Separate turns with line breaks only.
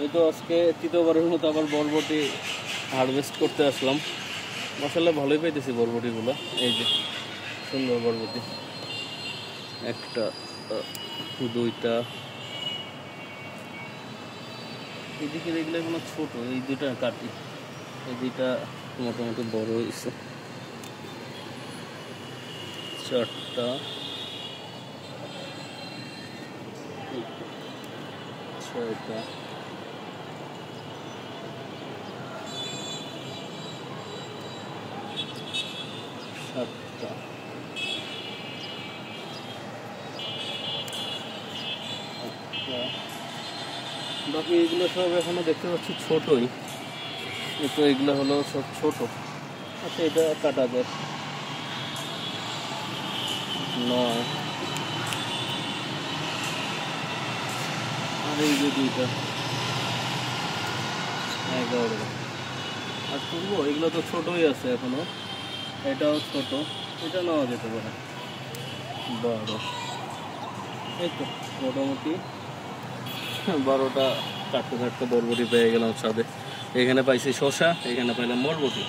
এই তো আজকে তৃতীয়বারের মতো আবার বরবটি হারভেস্ট করতে আসলাম। মশলা ভালোই পাইতেছি বরবটিগুলো। এই যে সুন্দর বরবটি, একটা দুইটা, এদিকে দেখলে এগুলো ছোট, এই দুইটা কাটি, এই দুইটা মোটামুটি বড় হয়েছে। চারটা, ছয়টা, সাতটা, আটটা। বাকি এগুলো সব এখনো দেখতে পাচ্ছি ছোটই, তো এগুলো হলো সব ছোট। আচ্ছা, এটা কাটা যায়। 9, আর এই যে দুইটা, 11। আর তুলবো, এগুলো তো ছোটই আছে এখনো, এটাও ছোট, এটা নেওয়া যেতে পারে। 12, এই তো মোটামুটি 12টা কাটতে কাটতে বরবটি পেয়ে গেলাম ছাদে। এখানে পাইছি শসা, এখানে পাইলাম বরবটি।